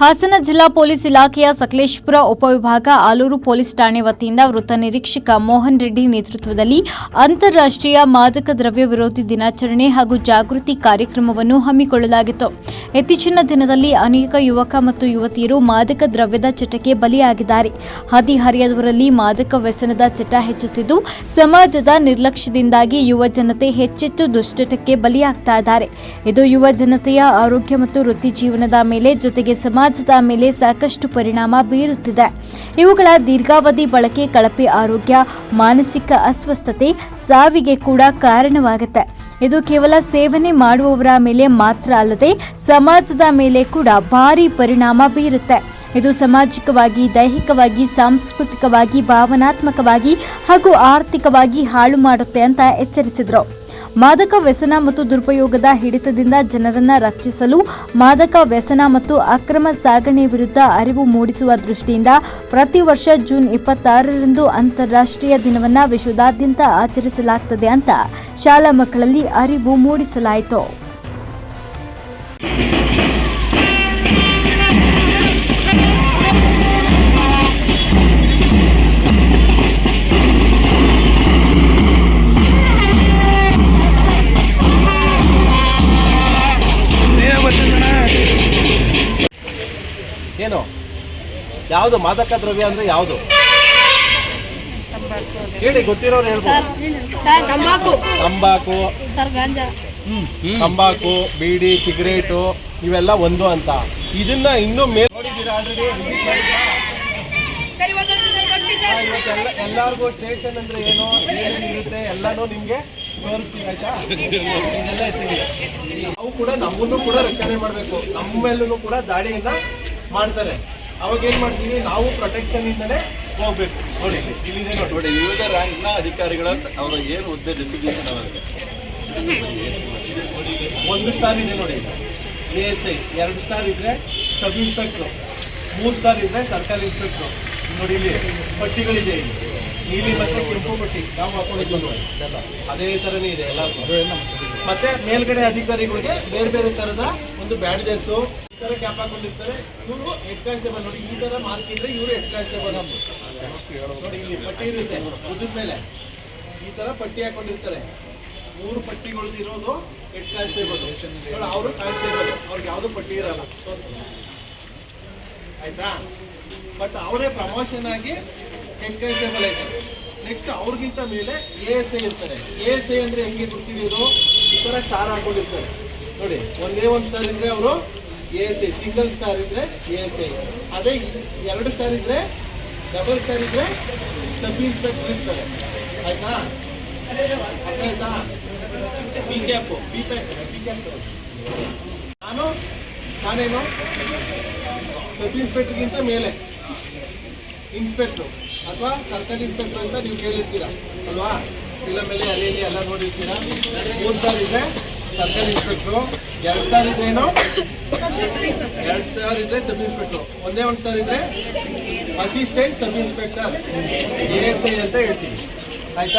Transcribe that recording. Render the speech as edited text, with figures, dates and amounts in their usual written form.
ಹಾಸನ ಜಿಲ್ಲಾ ಪೊಲೀಸ್ ಇಲಾಖೆಯ ಸಕಲೇಶಪುರ ಉಪವಿಭಾಗ ಆಲೂರು ಪೊಲೀಸ್ ಠಾಣೆ ವತಿಯಿಂದ ವೃತ್ತ ನಿರೀಕ್ಷಕ ಮೋಹನ್ ರೆಡ್ಡಿ ನೇತೃತ್ವದಲ್ಲಿ ಅಂತಾರಾಷ್ಟ್ರೀಯ ಮಾದಕ ದ್ರವ್ಯ ವಿರೋಧಿ ದಿನಾಚರಣೆ ಹಾಗೂ ಜಾಗೃತಿ ಕಾರ್ಯಕ್ರಮವನ್ನು ಹಮ್ಮಿಕೊಳ್ಳಲಾಗಿತ್ತು. ಇತ್ತೀಚಿನ ದಿನದಲ್ಲಿ ಅನೇಕ ಯುವಕ ಮತ್ತು ಯುವತಿಯರು ಮಾದಕ ದ್ರವ್ಯದ ಚಟಕ್ಕೆ ಬಲಿಯಾಗಿದ್ದಾರೆ. ಹದಿಹರೆಯದವರಲ್ಲಿ ಮಾದಕ ವ್ಯಸನದ ಚಟ ಹೆಚ್ಚುತ್ತಿದ್ದು, ಸಮಾಜದ ನಿರ್ಲಕ್ಷ್ಯದಿಂದಾಗಿ ಯುವ ಜನತೆ ಹೆಚ್ಚೆಚ್ಚು ದುಶ್ಚಟಕ್ಕೆ ಬಲಿಯಾಗ್ತಾ ಇದ್ದಾರೆ. ಇದು ಯುವ ಜನತೆಯ ಆರೋಗ್ಯ ಮತ್ತು ವೃತ್ತಿ ಜೀವನದ ಮೇಲೆ ಜೊತೆಗೆ ಸಮಾಜದ ಮೇಲೆ ಸಾಕಷ್ಟು ಪರಿಣಾಮ ಬೀರುತ್ತಿದೆ. ಇವುಗಳ ದೀರ್ಘಾವಧಿ ಬಳಕೆ ಕಳಪೆ ಆರೋಗ್ಯ, ಮಾನಸಿಕ ಅಸ್ವಸ್ಥತೆ, ಸಾವಿಗೆ ಕೂಡ ಕಾರಣವಾಗುತ್ತೆ. ಇದು ಕೇವಲ ಸೇವನೆ ಮಾಡುವವರ ಮೇಲೆ ಮಾತ್ರ ಅಲ್ಲದೆ ಸಮಾಜದ ಮೇಲೆ ಕೂಡ ಭಾರಿ ಪರಿಣಾಮ ಬೀರುತ್ತೆ. ಇದು ಸಾಮಾಜಿಕವಾಗಿ, ದೈಹಿಕವಾಗಿ, ಸಾಂಸ್ಕೃತಿಕವಾಗಿ, ಭಾವನಾತ್ಮಕವಾಗಿ ಹಾಗೂ ಆರ್ಥಿಕವಾಗಿ ಹಾಳು ಮಾಡುತ್ತೆ ಅಂತ ಎಚ್ಚರಿಸಿದರು. ಮಾದಕ ವ್ಯಸನ ಮತ್ತು ದುರುಪಯೋಗದ ಹಿಡಿತದಿಂದ ಜನರನ್ನು ರಕ್ಷಿಸಲು ಮಾದಕ ವ್ಯಸನ ಮತ್ತು ಅಕ್ರಮ ಸಾಗಣೆ ವಿರುದ್ಧ ಅರಿವು ಮೂಡಿಸುವ ದೃಷ್ಟಿಯಿಂದ ಪ್ರತಿ ವರ್ಷ ಜೂನ್ 26ರಂದು ಅಂತಾರಾಷ್ಟ್ರೀಯ ದಿನವನ್ನು ವಿಶ್ವದಾದ್ಯಂತ ಆಚರಿಸಲಾಗುತ್ತದೆ ಅಂತ ಶಾಲಾ ಮಕ್ಕಳಲ್ಲಿ ಅರಿವು ಮೂಡಿಸಲಾಯಿತು. ಏನು ಯಾವುದು ಮಾದಕ ದ್ರವ್ಯ ಅಂದ್ರೆ ಯಾವುದು ಹೇಳಿ, ಗೊತ್ತಿರೋರು ಹೇಳ್ಬೋದು. ತಂಬಾಕು, ಬೀಡಿ, ಸಿಗರೇಟು ಇವೆಲ್ಲ ಒಂದು ಅಂತ. ಇದನ್ನ ಇನ್ನೂ ಮೇಲೆ ನೋಡಿದ್ದೀರಾ? ಆಲ್ರೆಡಿ ಎಲ್ಲರಿಗೂ ಸ್ಟೇಷನ್ ಅಂದ್ರೆ ಏನು, ಏನೇನಿರುತ್ತೆ ಎಲ್ಲಾನು ನಿಮ್ಗೆ ತೋರಿಸ್ತೀವಿ, ಆಯ್ತಾ? ಇದೆಲ್ಲ ಎತ್ತಿದ್ದೀವಿ. ನಾವು ಕೂಡ ನಮ್ಮನ್ನು ಕೂಡ ರಕ್ಷಣೆ ಮಾಡಬೇಕು. ನಮ್ಮೆಲ್ಲೂ ಕೂಡ ದಾಳಿಯನ್ನ ಮಾಡ್ತಾರೆ. ಅವಾಗ ಏನ್ ಮಾಡ್ತೀವಿ, ನಾವು ಪ್ರೊಟೆಕ್ಷನ್ ಇಂದನೇ ಹೋಗ್ಬೇಕು. ನೋಡಿ ಇಲ್ಲಿದೆ ನೋಡಿ, ವಿವಿಧ ರ್ಯಾಂಕ್ನ ಅಧಿಕಾರಿಗಳ ಅವರ ಏನು ಹುದ್ದೆ ಡೆಸಿಗ್ನೇಷನ್ ಅವರಿಗೆ 1 ಸ್ಟಾರ್ ಇದೆ ನೋಡಿ, ASI, 2 ಸ್ಟಾರ್ ಇದ್ರೆ ಸಬ್ ಇನ್ಸ್ಪೆಕ್ಟರ್, 3 ಸ್ಟಾರ್ ಇದ್ರೆ ಸರ್ಕಲ್ ಇನ್ಸ್ಪೆಕ್ಟರ್. ನೋಡಿ ಇಲ್ಲಿ ಪಟ್ಟಿಗಳಿದೆ, ನೀಲಿ ಮತ್ತೆ ಕೆಂಪು ಪಟ್ಟಿ ನಾವು ಹಾಕೊಂಡಿದ್ವಿ, ಅದೇ ತರನೇ ಇದೆ ಎಲ್ಲರಿಗೂ. ಮತ್ತೆ ಮೇಲ್ಗಡೆ ಅಧಿಕಾರಿಗಳಿಗೆ ಬೇರೆ ಬೇರೆ ತರದ ಒಂದು ಬ್ಯಾಡ್ಜಸ್, ಈ ತರ ಕ್ಯಾಪ್ ಹಾಕೊಂಡಿರ್ತಾರೆ. ಇವರು ಹೆಡ್ ಕಾನ್ಸ್ಟೇಬಲ್. ನೋಡಿ ಈ ತರ ಮಾರ್ಕ್ ಇದ್ರೆ ಇವರು ಹೆಡ್ ಕಾನ್ಸ್ಟೇಬಲ್. ನೋಡಿ ಇಲ್ಲಿ ಪಟ್ಟಿ ಇರುತ್ತೆ ಉದ್ದದ ಮೇಲೆ, ಈ ತರ ಪಟ್ಟಿ ಹಾಕೊಂಡಿರ್ತಾರೆ. 3 ಪಟ್ಟಿಗಳು ಇರೋದು ಹೆಡ್ ಕಾನ್ಸ್ಟೇಬಲ್. ಅವರು ಕಾನ್ಸ್ಟೇಬಲ್, ಅವ್ರಿಗೆ ಯಾವ್ದು ಪಟ್ಟಿ ಇರಲ್ಲ, ಆಯ್ತಾ? ಬಟ್ ಅವರೇ ಪ್ರಮೋಷನ್ ಆಗಿ ಹೆಡ್ ಕಾನ್ಸ್ಟೇಬಲ್ ಆಯ್ತಾರೆ. ನೆಕ್ಸ್ಟ್ ಅವ್ರಿಗಿಂತ ಮೇಲೆ ASI ಇರ್ತಾರೆ. ASI ಅಂದ್ರೆ ಹೆಂಗೆ ಗೊತ್ತಿದೆ, ಇದು ಈ ತರ ಸ್ಟಾರ್ ಹಾಕೊಂಡಿರ್ತಾರೆ ನೋಡಿ. ಒಂದೇ 1 ಸ್ಟಾರ್ ಇದ್ರೆ ಅವರು ASI, ಸಿಂಗಲ್ ಸ್ಟಾರ್ ಇದ್ರೆ ASI. ಅದೇ 2 ಸ್ಟಾರ್ ಇದ್ರೆ, ಡಬಲ್ ಸ್ಟಾರ್ ಇದ್ರೆ ಸಬ್ ಇನ್ಸ್ಪೆಕ್ಟರ್ ಇರ್ತಾರೆ, ಆಯ್ತಾ? ಆಯ್ತಾ? ಬಿ ಕ್ಯಾಪ್ ನಾನೇನು ಸಬ್ ಇನ್ಸ್ಪೆಕ್ಟರ್ಗಿಂತ ಮೇಲೆ ಇನ್ಸ್ಪೆಕ್ಟರ್ ಅಥವಾ ಸರ್ಕಲ್ ಇನ್ಸ್ಪೆಕ್ಟರ್ ಅಂತ ನೀವು ಕೇಳಿರ್ತೀರಾ ಅಲ್ವಾ? ಫಿಲಮಲ್ಲಿ ಅಲ್ಲಿ ಎಲ್ಲ ನೋಡಿರ್ತೀರಾ. 3 ಸ್ಟಾರ್ ಇದ್ರೆ ಸರ್ಕಲ್ ಇನ್ಸ್ಪೆಕ್ಟ್ರು, 2 ಸ್ಟಾರ್ ಇದ್ರೆ ಏನು, 2 ಸ್ಟಾರ್ ಇದ್ರೆ ಸಬ್ ಇನ್ಸ್ಪೆಕ್ಟ್ರು, ಒಂದೇ 1 ಸ್ಟಾರ್ ಇದ್ರೆ ಅಸಿಸ್ಟೆಂಟ್ ಸಬ್ ಇನ್ಸ್ಪೆಕ್ಟರ್, ASI ಅಂತ ಹೇಳ್ತೀವಿ, ಆಯ್ತಾ?